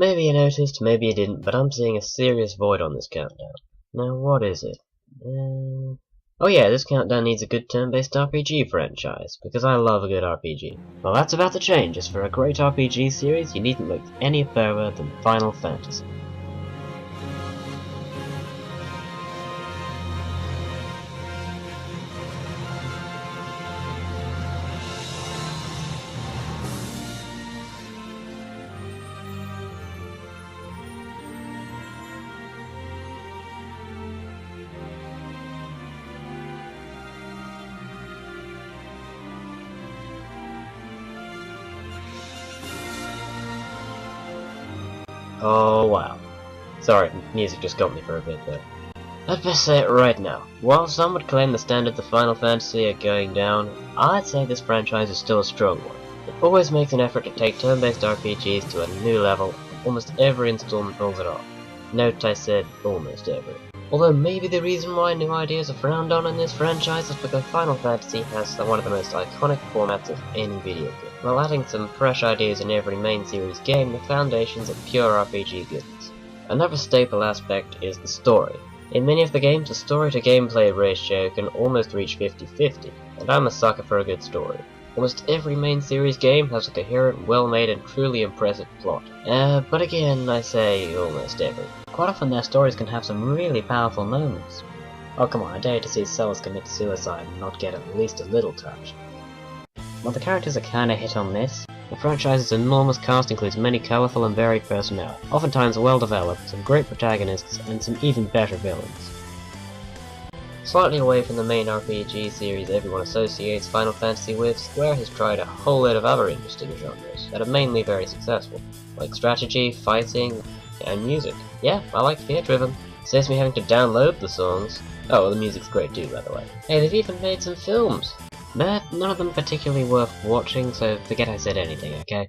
Maybe you noticed, maybe you didn't, but I'm seeing a serious void on this countdown. Now what is it? Oh yeah, this countdown needs a good turn-based RPG franchise, because I love a good RPG. Well, that's about to change, as for a great RPG series, you needn't look any further than Final Fantasy. Oh wow. Sorry, music just got me for a bit there. I'd best say it right now. While some would claim the standards of Final Fantasy are going down, I'd say this franchise is still a strong one. It always makes an effort to take turn-based RPGs to a new level, and almost every installment pulls it off. Note I said almost every. Although maybe the reason why new ideas are frowned on in this franchise is because Final Fantasy has one of the most iconic formats of any video game. While adding some fresh ideas in every main series game, the foundations of pure RPG goodness. Another staple aspect is the story. In many of the games, the story to gameplay ratio can almost reach 50-50, and I'm a sucker for a good story. Almost every main series game has a coherent, well-made and truly impressive plot. But again, I say almost every. Quite often their stories can have some really powerful moments. Oh come on, I dare to see Celes commit suicide and not get at least a little touch. While the characters are kinda hit on this, the franchise's enormous cast includes many colourful and varied personnel, oftentimes well developed, some great protagonists, and some even better villains. Slightly away from the main RPG series everyone associates Final Fantasy with, Square has tried a whole lot of other interesting genres that are mainly very successful, like strategy, fighting, and music. Yeah, I like fear-driven. Saves me having to download the songs. Oh, well, the music's great too, by the way. Hey, they've even made some films! But none of them particularly worth watching, so forget I said anything, okay?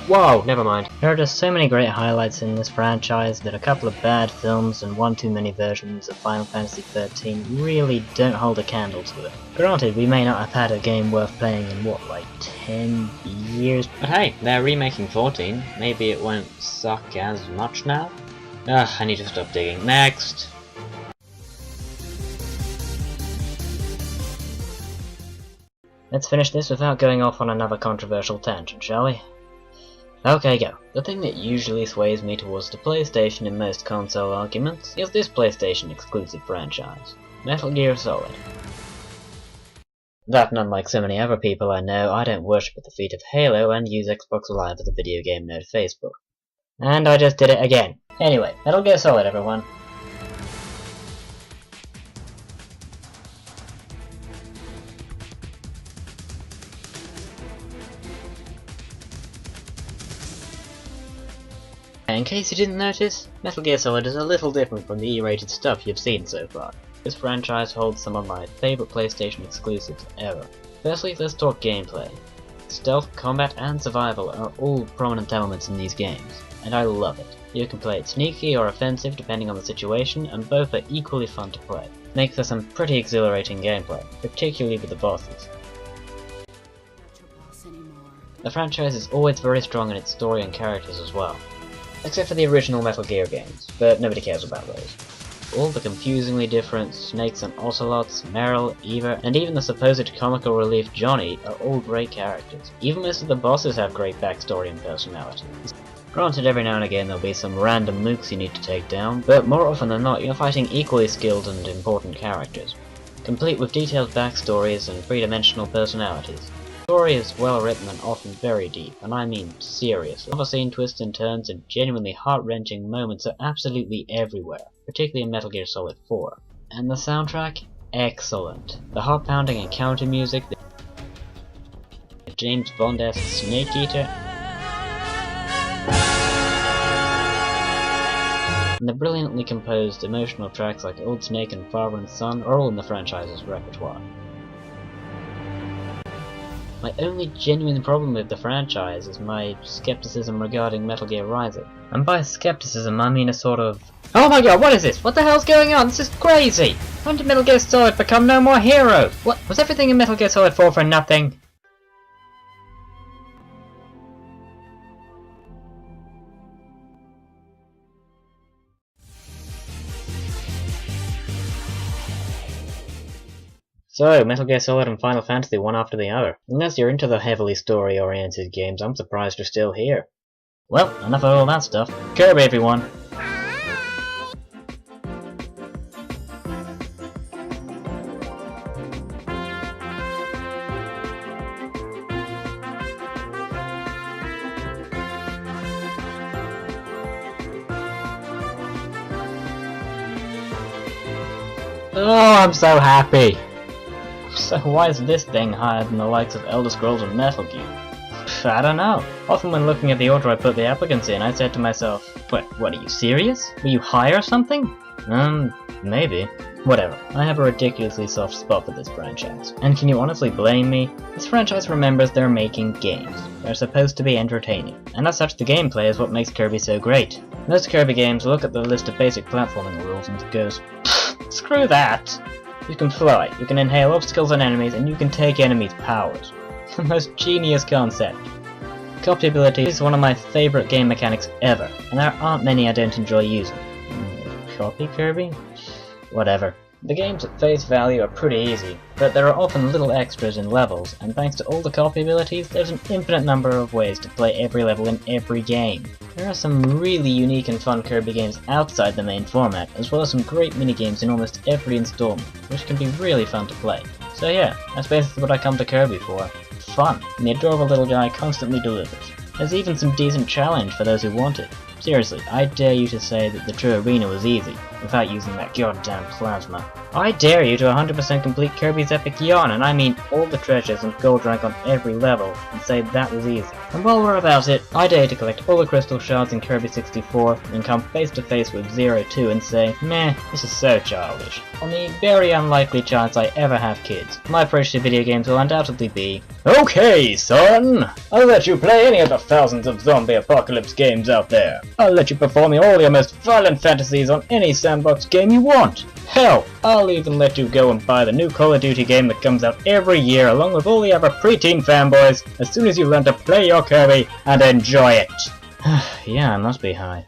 Whoa, never mind. There are just so many great highlights in this franchise that a couple of bad films and one too many versions of Final Fantasy XIII really don't hold a candle to it. Granted, we may not have had a game worth playing in what, like 10 years? But hey, they're remaking 14. Maybe it won't suck as much now? Ugh, I need to stop digging. Next! Let's finish this without going off on another controversial tangent, shall we? Okay, go. The thing that usually sways me towards the PlayStation in most console arguments is this PlayStation exclusive franchise, Metal Gear Solid. That, and unlike so many other people I know, I don't worship at the feet of Halo and use Xbox Live as a video game node Facebook. And I just did it again. Anyway, Metal Gear Solid, everyone. In case you didn't notice, Metal Gear Solid is a little different from the E-rated stuff you've seen so far. This franchise holds some of my favourite PlayStation exclusives ever. Firstly, let's talk gameplay. Stealth, combat and survival are all prominent elements in these games, and I love it. You can play it sneaky or offensive depending on the situation, and both are equally fun to play. Make for some pretty exhilarating gameplay, particularly with the bosses. The franchise is always very strong in its story and characters as well. Except for the original Metal Gear games, but nobody cares about those. All the confusingly different Snakes and Ocelots, Meryl, Eva, and even the supposed comical relief Johnny are all great characters. Even most of the bosses have great backstory and personality. Granted, every now and again there'll be some random mooks you need to take down, but more often than not you're fighting equally skilled and important characters, complete with detailed backstories and three-dimensional personalities. The story is well written and often very deep, and I mean seriously. Unforeseen twists and turns and genuinely heart-wrenching moments are absolutely everywhere, particularly in Metal Gear Solid 4. And the soundtrack? Excellent. The heart-pounding encounter music, the James Bond-esque Snake Eater, and the brilliantly composed emotional tracks like Old Snake and Father and Son are all in the franchise's repertoire. My only genuine problem with the franchise is my skepticism regarding Metal Gear Rising. And by skepticism I mean a sort of, oh my god, what is this? What the hell's going on? This is crazy! When did Metal Gear Solid become No More Heroes? What? Was everything in Metal Gear Solid 4 for nothing? So, Metal Gear Solid and Final Fantasy one after the other. Unless you're into the heavily story-oriented games, I'm surprised you're still here. Well, enough of all that stuff. Kirby, everyone! Oh, I'm so happy! So why is this thing higher than the likes of Elder Scrolls and Metal Gear? I don't know. Often when looking at the order I put the applicants in, I said to myself, what are you serious? Were you high or something? Maybe. Whatever. I have a ridiculously soft spot for this franchise. And can you honestly blame me? This franchise remembers they're making games. They're supposed to be entertaining. And as such, the gameplay is what makes Kirby so great. Most Kirby games look at the list of basic platforming rules and it goes, screw that! You can fly, you can inhale obstacles and enemies, and you can take enemies' powers. The most genius concept. Copy ability is one of my favourite game mechanics ever, and there aren't many I don't enjoy using. Copy Kirby? Whatever. The games at face value are pretty easy, but there are often little extras in levels, and thanks to all the copy abilities, there's an infinite number of ways to play every level in every game. There are some really unique and fun Kirby games outside the main format, as well as some great minigames in almost every installment, which can be really fun to play. So yeah, that's basically what I come to Kirby for. Fun, and the adorable little guy constantly delivers. There's even some decent challenge for those who want it. Seriously, I dare you to say that the true arena was easy, without using that goddamn plasma. I dare you to 100% complete Kirby's Epic Yarn, and I mean all the treasures and gold rank on every level, and say that was easy. And while we're about it, I dare you to collect all the crystal shards in Kirby 64, and come face to face with Zero 2 and say, meh, this is so childish. On the very unlikely chance I ever have kids, my approach to video games will undoubtedly be, okay, son! I'll let you play any of the thousands of zombie apocalypse games out there. I'll let you perform all your most violent fantasies on any sandbox game you want. Hell, I'll even let you go and buy the new Call of Duty game that comes out every year along with all the other preteen fanboys as soon as you learn to play your Kirby and enjoy it. Yeah, I must be high.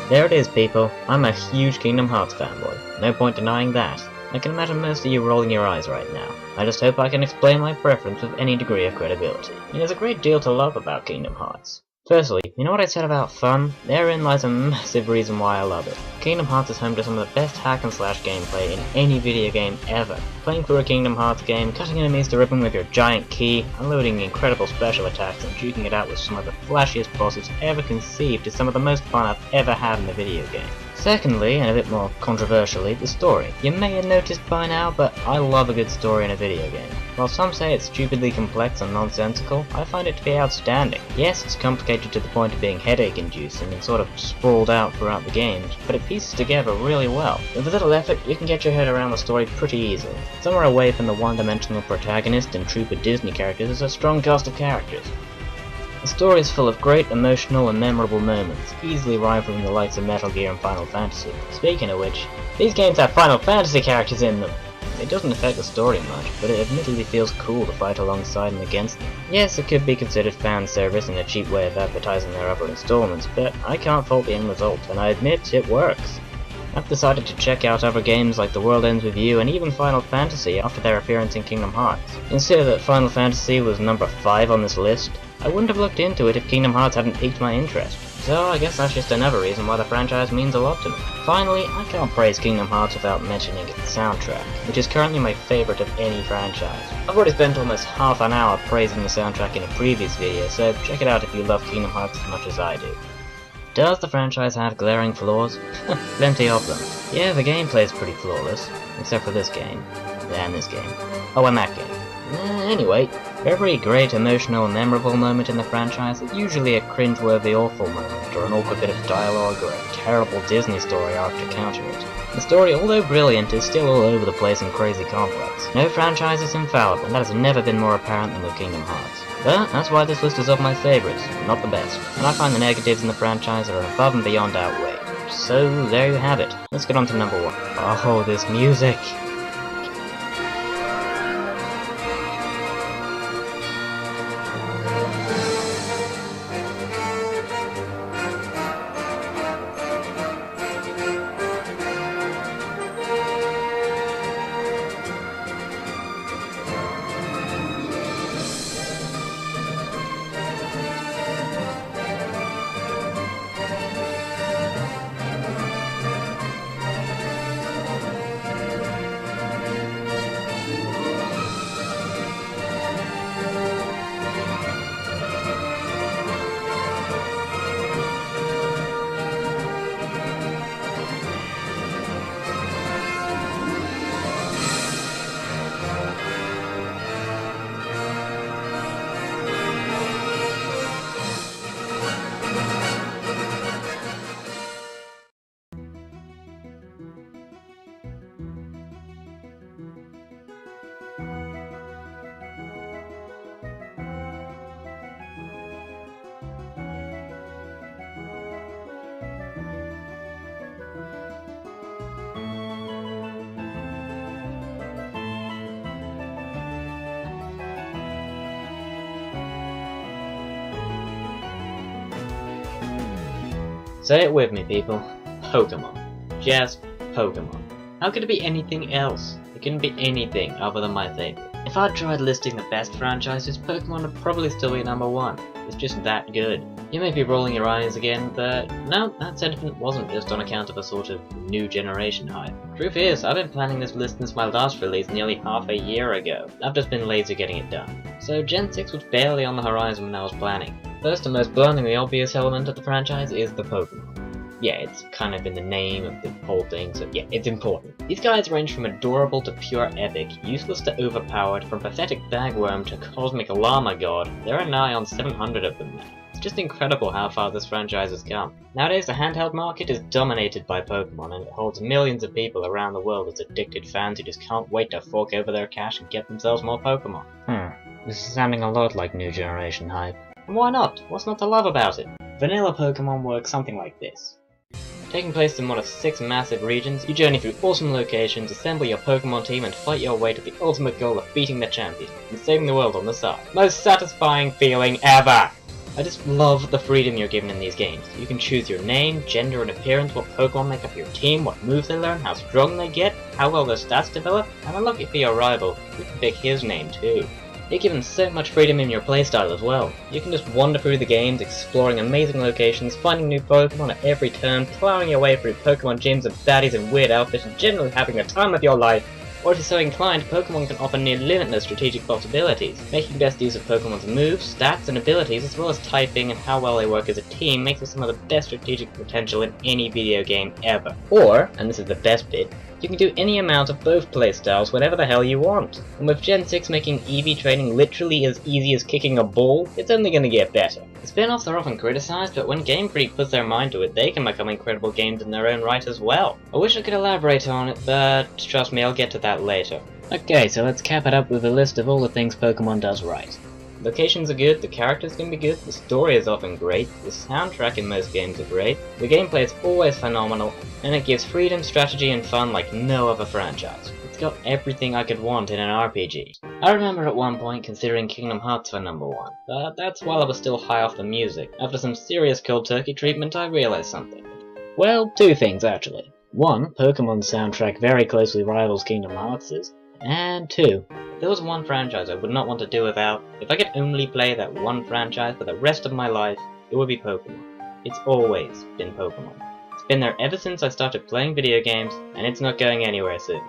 There it is, people. I'm a huge Kingdom Hearts fanboy. No point denying that. I can imagine most of you rolling your eyes right now. I just hope I can explain my preference with any degree of credibility. There's a great deal to love about Kingdom Hearts. Firstly, you know what I said about fun? Therein lies a massive reason why I love it. Kingdom Hearts is home to some of the best hack and slash gameplay in any video game ever. Playing through a Kingdom Hearts game, cutting enemies to ribbon with your giant key, unloading incredible special attacks and duking it out with some of the flashiest bosses ever conceived is some of the most fun I've ever had in a video game. Secondly, and a bit more controversially, the story. You may have noticed by now, but I love a good story in a video game. While some say it's stupidly complex and nonsensical, I find it to be outstanding. Yes, it's complicated to the point of being headache-inducing and sort of sprawled out throughout the games, but it pieces together really well. With a little effort, you can get your head around the story pretty easily. Somewhere away from the one-dimensional protagonist and troupe of Disney characters is a strong cast of characters. The story is full of great emotional and memorable moments, easily rivaling the likes of Metal Gear and Final Fantasy. Speaking of which, these games have Final Fantasy characters in them! It doesn't affect the story much, but it admittedly feels cool to fight alongside and against them. Yes, it could be considered fan service and a cheap way of advertising their other installments, but I can't fault the end result, and I admit it works. I've decided to check out other games like The World Ends With You and even Final Fantasy after their appearance in Kingdom Hearts. Consider that Final Fantasy was number 5 on this list. I wouldn't have looked into it if Kingdom Hearts hadn't piqued my interest. So I guess that's just another reason why the franchise means a lot to me. Finally, I can't praise Kingdom Hearts without mentioning its soundtrack, which is currently my favourite of any franchise. I've already spent almost half an hour praising the soundtrack in a previous video, so check it out if you love Kingdom Hearts as much as I do. Does the franchise have glaring flaws? Plenty of them. Yeah, the gameplay is pretty flawless, except for this game. And this game. Oh, and that game. Anyway, For every great emotional and memorable moment in the franchise, there's usually a cringeworthy awful moment, or an awkward bit of dialogue, or a terrible Disney story arc to counter it. The story, although brilliant, is still all over the place and crazy complex. No franchise is infallible, and that has never been more apparent than with Kingdom Hearts. But that's why this list is of my favourites, not the best. And I find the negatives in the franchise are above and beyond outweighed. So there you have it. Let's get on to number 1. Oh, this music! Say it with me, people. Pokemon. Just Pokemon. How could it be anything else? It couldn't be anything other than my favorite. If I tried listing the best franchises, Pokemon would probably still be number 1. It's just that good. You may be rolling your eyes again, but no, that sentiment wasn't just on account of a sort of new generation hype. Truth is, I've been planning this list since my last release nearly half a year ago. I've just been lazy getting it done. So Gen 6 was barely on the horizon when I was planning. First and most blindingly obvious element of the franchise is the Pokemon. Yeah, it's kind of in the name of the whole thing, so yeah, it's important. These guys range from adorable to pure epic, useless to overpowered, from pathetic bagworm to cosmic llama god. There are nigh on 700 of them now. It's just incredible how far this franchise has come. Nowadays, the handheld market is dominated by Pokemon, and it holds millions of people around the world as addicted fans who just can't wait to fork over their cash and get themselves more Pokemon. This is sounding a lot like new generation hype. And why not? What's not to love about it? Vanilla Pokemon works something like this. Taking place in one of 6 massive regions, you journey through awesome locations, assemble your Pokemon team, and fight your way to the ultimate goal of beating the champion, and saving the world on the side. Most satisfying feeling ever! I just love the freedom you're given in these games. You can choose your name, gender and appearance, what Pokemon make up your team, what moves they learn, how strong they get, how well their stats develop, and unlucky for your rival, you can pick his name too. You're given so much freedom in your playstyle as well. You can just wander through the games, exploring amazing locations, finding new Pokemon at every turn, plowing your way through Pokemon gyms of baddies and weird outfits, and generally having the time of your life. Or if you're so inclined, Pokemon can offer near limitless strategic possibilities. Making best use of Pokemon's moves, stats, and abilities, as well as typing and how well they work as a team, makes for some of the best strategic potential in any video game ever. Or, and this is the best bit, you can do any amount of both playstyles whenever the hell you want. And with Gen 6 making EV training literally as easy as kicking a ball, it's only gonna get better. The spin-offs are often criticized, but when Game Freak puts their mind to it, they can become incredible games in their own right as well. I wish I could elaborate on it, but trust me, I'll get to that later. Okay, so let's cap it up with a list of all the things Pokemon does right. Locations are good, the characters can be good, the story is often great, the soundtrack in most games are great, the gameplay is always phenomenal, and it gives freedom, strategy, and fun like no other franchise. It's got everything I could want in an RPG. I remember at one point considering Kingdom Hearts for number 1, but that's while I was still high off the music. After some serious cold turkey treatment, I realized something. Well, 2 things actually. 1, Pokemon's soundtrack very closely rivals Kingdom Hearts', and 2, if there was one franchise I would not want to do without, if I could only play that one franchise for the rest of my life, it would be Pokemon. It's always been Pokemon. It's been there ever since I started playing video games, and it's not going anywhere soon.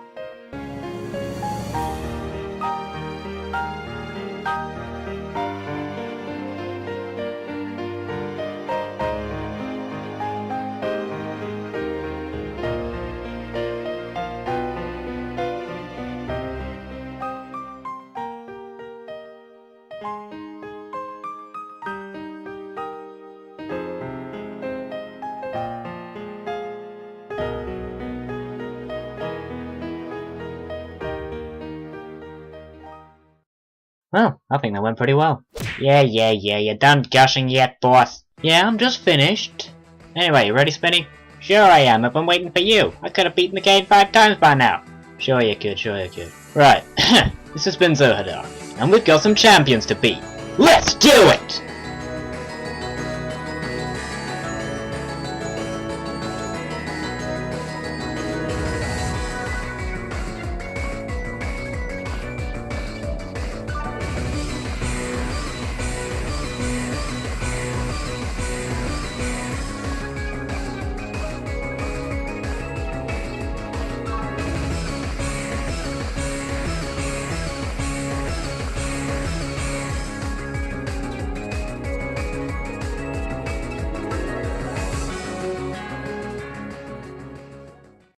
Well, I think that went pretty well. Yeah, you done gushing yet, boss? Yeah, I'm just finished. Anyway, you ready, Spinny? Sure I am, I've been waiting for you. I could have beaten the game 5 times by now. Sure you could. Right, this has been Zohadar, and we've got some champions to beat. Let's do it!